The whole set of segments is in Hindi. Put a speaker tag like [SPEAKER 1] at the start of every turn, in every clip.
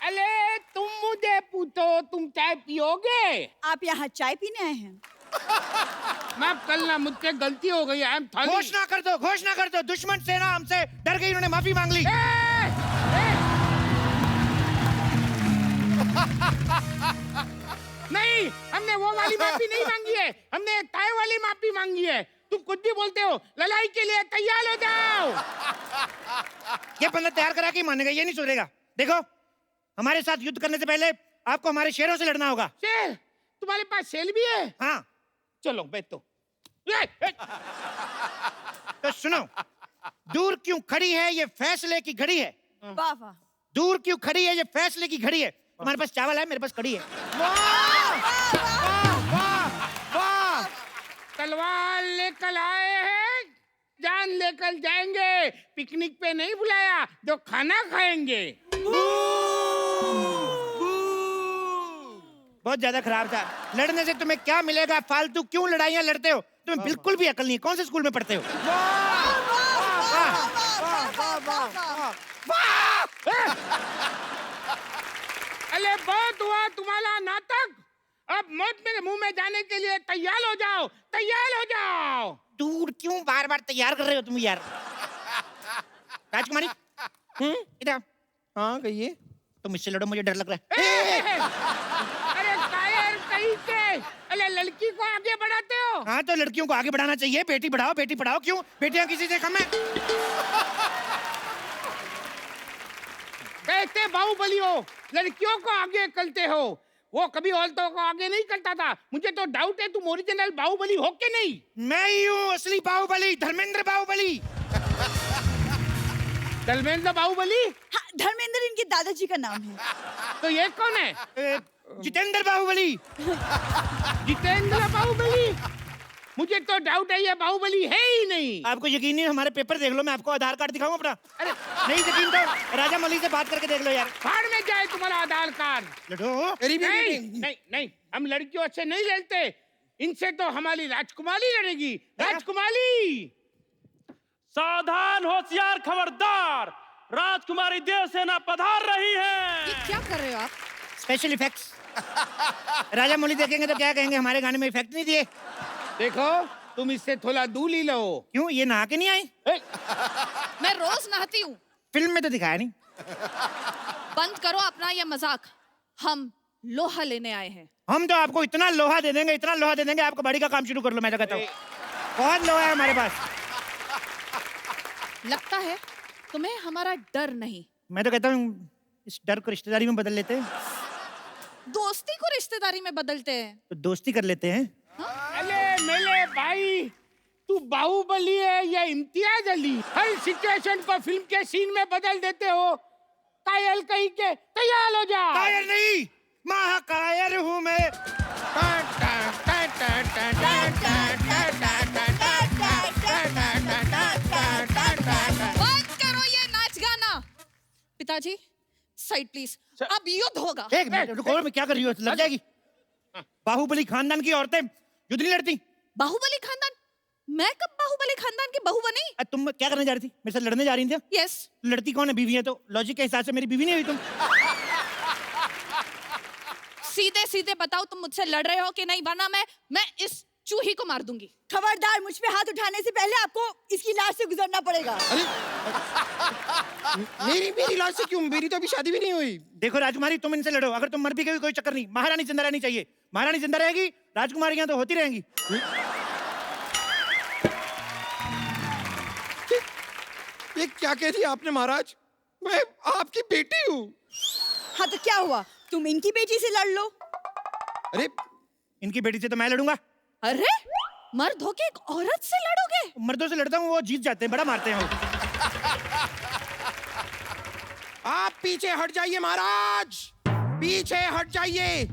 [SPEAKER 1] अरे तुम मुझे पूछो, तुम चाय पियोगे?
[SPEAKER 2] आप यहाँ चाय पीने आए हैं?
[SPEAKER 1] माफ करना, मुझसे गलती हो गई। I am sorry.
[SPEAKER 3] घोषणा कर दो, दुश्मन सेना हमसे डर गई, उन्होंने माफी मांग ली।
[SPEAKER 1] नहीं, हमने वो वाली माफी नहीं मांगी है, हमने ताय वाली माफी मांगी है। तुम कुछ भी बोलते हो। लड़ाई के लिए तैयार हो जाओ।
[SPEAKER 3] ये बंदा तैयार करा के मानेगा, ये नहीं सुधरेगा। देखो, हमारे साथ युद्ध करने से पहले आपको हमारे शेरों से लड़ना होगा।
[SPEAKER 1] शेर? तुम्हारे पास शेर भी है?
[SPEAKER 3] हाँ।
[SPEAKER 1] चलो बैठो।
[SPEAKER 3] तो सुनो, दूर क्यों खड़ी है, ये फैसले की घड़ी है।
[SPEAKER 2] वाह वाह।
[SPEAKER 3] दूर क्यों खड़ी है, ये फैसले की घड़ी है। तुम्हारे पास चावल है, मेरे पास कड़ी है।
[SPEAKER 1] तलवार लेकर आए हैं, जान लेकर जाएंगे। पिकनिक पे नहीं बुलाया, जो खाना खाएंगे।
[SPEAKER 3] बहुत ज्यादा खराब था। लड़ने से तुम्हें क्या मिलेगा? फालतू क्यों लड़ाइयाँ लड़ते हो? तुम्हें बिल्कुल भी अकल नहीं है। कौन से स्कूल में पढ़ते हो?
[SPEAKER 1] अरे बहुत हुआ तुम्हारा नाटक। अब मौत मेरे मुंह में जाने के लिए तैयार हो जाओ, तैयार हो जाओ।
[SPEAKER 3] दूर क्यों बार बार तैयार कर रहे हो तुम यार? राजकुमारी, इधर।
[SPEAKER 4] हाँ कहिए।
[SPEAKER 3] तुम इससे लड़ो, मुझे डर लग रहा है।
[SPEAKER 1] अरे कायर कहीं के, अरे लड़की को आगे बढ़ाते हो।
[SPEAKER 3] हाँ तो लड़कियों को आगे बढ़ाना चाहिए। बेटी बढ़ाओ, बेटी पढ़ाओ। क्यों? बेटियां किसी से कम है?
[SPEAKER 1] कहते बाहुबली हो, लड़कियों को आगे करते हो। वो कभी औरतों को आगे नहीं करता था। मुझे तो डाउट है तुम ओरिजिनल बाहुबली हो के नहीं।
[SPEAKER 3] मैं ही हूँ असली बाहुबली, धर्मेंद्र बाहुबली।
[SPEAKER 1] धर्मेंद्र बाहुबली?
[SPEAKER 2] हाँ, धर्मेंद्र इनके दादाजी का नाम है।
[SPEAKER 1] तो ये कौन है?
[SPEAKER 3] जितेंद्र बाहुबली।
[SPEAKER 1] जितेंद्र बाहुबली? मुझे तो डाउट है ये बाहुबली है ही नहीं।
[SPEAKER 3] आपको यकीन नहीं? हमारे पेपर देख लो, मैं आपको आधार कार्ड दिखाऊं अपना।
[SPEAKER 1] अरे
[SPEAKER 3] नहीं यकीन तो राजा मौली से बात करके देख लो यार।
[SPEAKER 1] बाहर में जाए तुम्हारा आधार कार्ड।
[SPEAKER 3] लड़ो।
[SPEAKER 1] नहीं, हम लड़कियों से नहीं लड़ते। इनसे तो हमारी राजकुमारी लड़ेगी। राजकुमारी!
[SPEAKER 5] सावधान, होशियार, खबरदार! राजकुमारी देवसेना पधार रही है।
[SPEAKER 2] ये क्या कर रहे हो आप?
[SPEAKER 3] Special effects. राजा मौली देखेंगे तो क्या कहेंगे, हमारे गाने में इफेक्ट नहीं दिए।
[SPEAKER 1] देखो, तुम इससे थोड़ा दूर ही लो।
[SPEAKER 3] क्यों? ये नहा के नहीं आई?
[SPEAKER 6] मैं रोज नहाती हूँ।
[SPEAKER 3] फिल्म में तो दिखाया नहीं।
[SPEAKER 6] बंद करो अपना ये मजाक। हम लोहा लेने आए हैं।
[SPEAKER 3] हम तो आपको इतना लोहा दे देंगे, इतना लोहा दे देंगे, आपको बाड़ी का काम शुरू कर लो। मैं तो कहता हूँ बहुत लोहा है हमारे पास।
[SPEAKER 6] लगता है तुम्हें हमारा डर नहीं।
[SPEAKER 3] मैं तो कहता हूँ इस डर को रिश्तेदारी में बदल लेते हैं।
[SPEAKER 6] दोस्ती को रिश्तेदारी में बदलते हैं।
[SPEAKER 3] तो दोस्ती कर लेते हैं।
[SPEAKER 1] अरे मेरे भाई, तू बाहुबली है या इम्तियाज अली? हर सिचुएशन को फिल्म के सीन में बदल देते हो। कायल कहीं के, तैयार हो जा।
[SPEAKER 3] कायर नहीं, महाकायर हूँ मैं।
[SPEAKER 6] बंद करो ये नाच गाना। पिताजी साइड प्लीज। अब युद्ध होगा।
[SPEAKER 3] एक मिनट रुको, मैं क्या कर रही हूँ? लग जाएगी। बाहुबली खानदान की औरतें युद्ध नहीं लड़ती।
[SPEAKER 6] बाहुबली खानदान? मैं कब बाहुबली खानदान की बहू बनी?
[SPEAKER 3] तुम क्या करने जा रही थी? मेरे साथ लड़ने जा रही थी?
[SPEAKER 6] यस।
[SPEAKER 3] लड़ती कौन है? बीवी है तो लॉजिक के हिसाब से मेरी बीवी नहीं हुई तुम।
[SPEAKER 6] सीधे सीधे बताओ तुम मुझसे लड़ रहे हो कि नहीं, वरना मैं इस चूही को मार दूंगी।
[SPEAKER 2] खबरदार, मुझ पे हाथ उठाने से पहले आपको इसकी लाश से गुजरना पड़ेगा।
[SPEAKER 4] मेरी लाश से क्यों? मेरी तो अभी शादी भी नहीं हुई।
[SPEAKER 3] देखो राजकुमारी, तुम इनसे लड़ो। अगर तुम मर भी गई कोई चक्कर नहीं, महारानी जिंदा रहनी चाहिए। महारानी जिंदा रहेगी, राजकुमारियां तो होती रहेंगी।
[SPEAKER 4] ये क्या कह दिया आपने महाराज? मैं आपकी बेटी हूँ।
[SPEAKER 2] हाँ तो क्या हुआ? तुम इनकी बेटी से लड़ लो।
[SPEAKER 4] अरे
[SPEAKER 3] इनकी बेटी से तो मैं लड़ूंगा।
[SPEAKER 6] अरे मर्द होके एक औरत से लड़ोगे?
[SPEAKER 3] मर्दों से लड़ता हूँ, वो जीत जाते हैं, बड़ा मारते हैं वो।
[SPEAKER 4] आप पीछे हट जाइए महाराज, पीछे हट जाइए।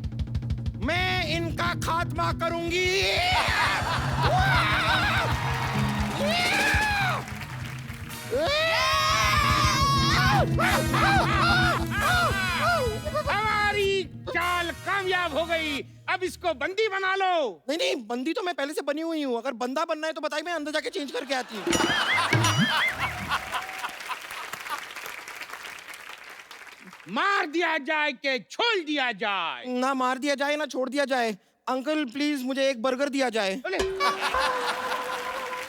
[SPEAKER 4] मैं इनका खात्मा करूंगी।
[SPEAKER 1] हमारी चाल कामयाब हो गई। अब इसको बंदी बना लो।
[SPEAKER 4] नहीं, बंदी तो मैं पहले से बनी हुई हूँ। अगर बंदा बनना है तो बताइए, मैं अंदर जाके चेंज करके आती हूँ।
[SPEAKER 1] मार दिया जाए कि छोड़ दिया जाए?
[SPEAKER 4] ना मार दिया जाए ना छोड़ दिया जाए। अंकल प्लीज मुझे एक बर्गर दिया जाए।
[SPEAKER 1] बोले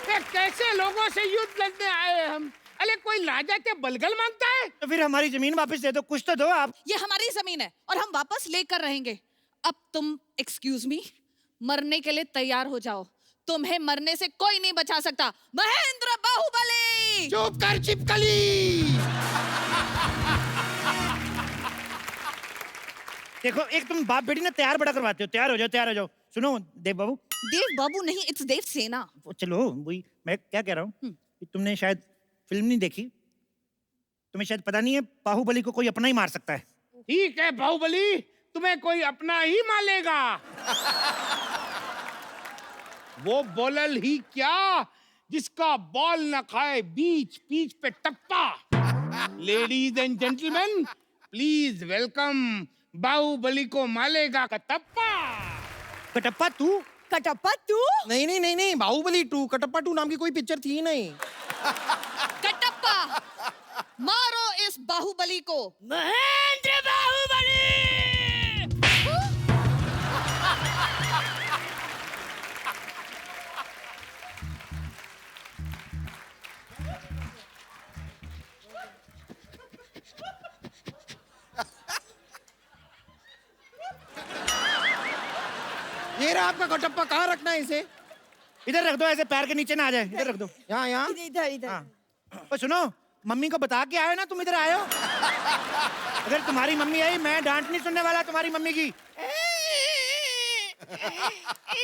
[SPEAKER 1] ये कैसे लोगों से युद्ध लड़ने आए हम? अरे कोई राजा के बलगल मांगता है?
[SPEAKER 3] तो फिर हमारी जमीन वापस दे दो, कुछ तो दो आप।
[SPEAKER 6] ये हमारी जमीन है और हम वापस लेकर रहेंगे। अब तुम एक्सक्यूज मी, मरने के लिए तैयार हो जाओ। तुम्हें मरने से कोई नहीं बचा सकता। महेंद्र बाहुबली।
[SPEAKER 4] चुप कर चिपकली।
[SPEAKER 3] देखो, एक तुम बाप बेटी ना तैयार बड़ा करवाते हो। तैयार हो जाओ, तैयार हो जाओ। सुनो देव बाबू।
[SPEAKER 6] देव बाबू नहीं, इट्स देव सेना।
[SPEAKER 3] चलो वही मैं क्या कह रहा हूँ, तुमने शायद फिल्म नहीं देखी, तुम्हें शायद पता नहीं है बाहुबली को कोई अपना ही मार सकता है।
[SPEAKER 1] ठीक है बाहुबली, तुम्हें कोई अपना ही मारेगा। वो बोलल ही क्या जिसका बॉल न खाए बीच बीच पे टप्पा। Ladies and gentleman, please welcome Baahubali को मालेगा कटप्पा।
[SPEAKER 3] कटप्पा तू?
[SPEAKER 2] कटप्पा तू?
[SPEAKER 4] नहीं नहीं नहीं नहीं, बाहुबली 2, कटप्पा 2 नाम की कोई पिक्चर थी नहीं।
[SPEAKER 6] कटप्पा, मारो इस बाहुबली को।
[SPEAKER 2] महेंद्र बाहुबली।
[SPEAKER 4] ये रहा आपका कटप्पा। कहाँ रखना है इसे?
[SPEAKER 3] इधर रख दो, ऐसे पैर के नीचे ना आ जाए। इधर रख दो।
[SPEAKER 4] यहाँ यहाँ।
[SPEAKER 2] इधर इधर।
[SPEAKER 3] हाँ। और सुनो, मम्मी को बता के आयो ना तुम इधर आए हो। अगर तुम्हारी मम्मी आई, मैं डांट नहीं सुनने वाला तुम्हारी मम्मी की।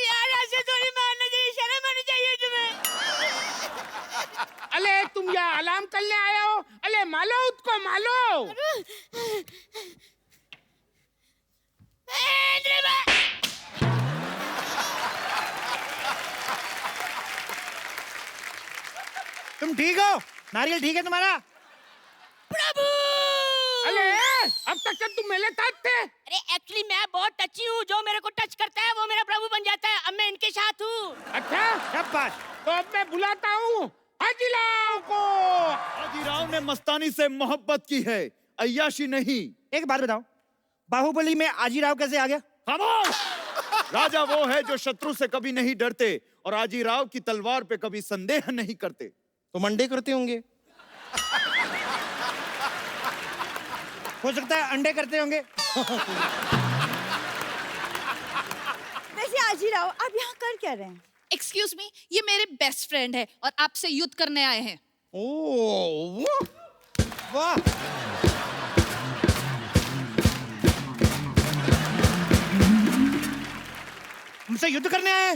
[SPEAKER 2] यार ऐसे थोड़ी मारने चाहिए, शर्म आनी चाहिए तुम्हें।
[SPEAKER 1] अले तुम यहाँ अलार्म करने आए हो? अले मालो उसको, मालो।
[SPEAKER 3] तुम ठीक हो? नारियल ठीक है तुम्हारा?
[SPEAKER 2] प्रभु।
[SPEAKER 1] अले अब तक तो तुम मेरे साथ थे।
[SPEAKER 2] अरे एक्चुअली मैं बहुत टची हूँ, जो मेरे को टच करता है वो मेरा प्रभु बन जाता है। अब मैं इनके साथ हूँ।
[SPEAKER 1] अच्छा,
[SPEAKER 3] शाबाश।
[SPEAKER 1] तो अब मैं बुलाता हूँ हाजीराव को।
[SPEAKER 7] हाजीराव ने मस्तानी से मोहब्बत की है, अय्याशी नहीं।
[SPEAKER 3] एक बात बताओ, बाहुबली में आजीराव कैसे आ गया?
[SPEAKER 7] खामोश! राजा वो है जो शत्रु से कभी नहीं डरते और आजीराव की तलवार पे कभी संदेह नहीं करते।
[SPEAKER 4] तो मंडे करते होंगे।
[SPEAKER 3] हो सकता है अंडे करते होंगे।
[SPEAKER 2] वैसे आजीराव, आप यहाँ कर क्या रहे हैं?
[SPEAKER 6] एक्सक्यूज मी, ये मेरे बेस्ट फ्रेंड है और आपसे युद्ध करने आए हैं।
[SPEAKER 4] ओह
[SPEAKER 3] वाह। हमसे युद्ध करने आए?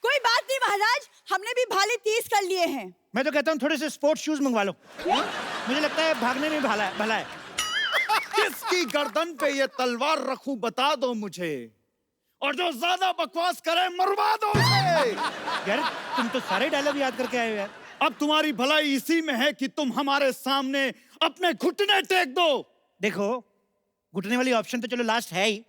[SPEAKER 2] कोई बात नहीं महाराज, हमने भी भाले 30 कर लिए हैं।
[SPEAKER 3] मैं तो कहता हूँ थोड़े से स्पोर्ट्स शूज मंगवा लो। मुझे लगता है भागने में भला है।
[SPEAKER 7] किसकी गर्दन पे ये तलवार रखूं बता दो मुझे, और जो ज्यादा बकवास करे मरवा दो उसे।
[SPEAKER 3] यार तुम तो सारे डायलॉग याद करके आए हो यार।
[SPEAKER 7] अब तुम्हारी भलाई इसी में है कि तुम हमारे सामने अपने घुटने टेक दो।
[SPEAKER 3] देखो, घुटने वाली ऑप्शन तो चलो लास्ट है ही।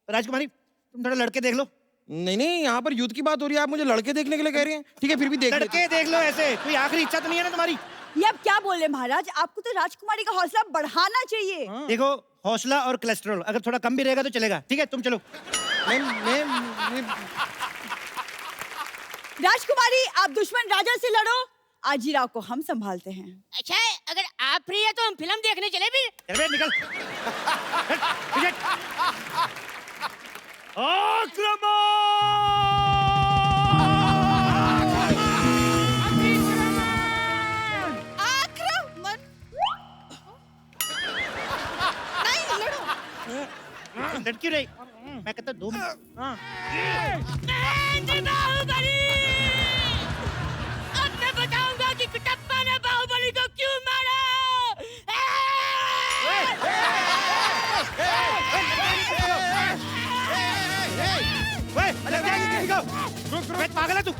[SPEAKER 3] राजकुमारी, तुम थोड़ा लड़के देख लो।
[SPEAKER 4] नहीं नहीं, यहाँ पर युद्ध की बात हो रही है, आप मुझे लड़के देखने के लिए कह रही हैं? ठीक है, फिर भी देख लेते
[SPEAKER 3] लड़के देख लो। ऐसे कोई आखिरी इच्छा तो नहीं है ना तुम्हारी?
[SPEAKER 2] ये आप क्या बोल रहे हैं महाराज? आपको तो राजकुमारी का हौसला बढ़ाना चाहिए।
[SPEAKER 3] देखो, हौसला और कोलेस्ट्रॉल अगर थोड़ा कम भी रहेगा तो चलेगा। ठीक है, तुम चलो।
[SPEAKER 4] मैं
[SPEAKER 2] राजकुमारी, आप दुश्मन राजा से लड़ो, आजीराव को हम संभालते हैं। अच्छा, अगर आप फ्री है तो हम फिल्म देखने चले भी।
[SPEAKER 3] चल बे, निकल।
[SPEAKER 6] आक्रमण! नहीं, लड़ो।
[SPEAKER 3] लड़की रही, मैं कहता 2 मिनट। हाँ।
[SPEAKER 2] महेंद्र बाहुबली! अब मैं बताऊंगा कि कटप्पा ने बाहुबली को क्यों मारा।
[SPEAKER 3] पागल है तू?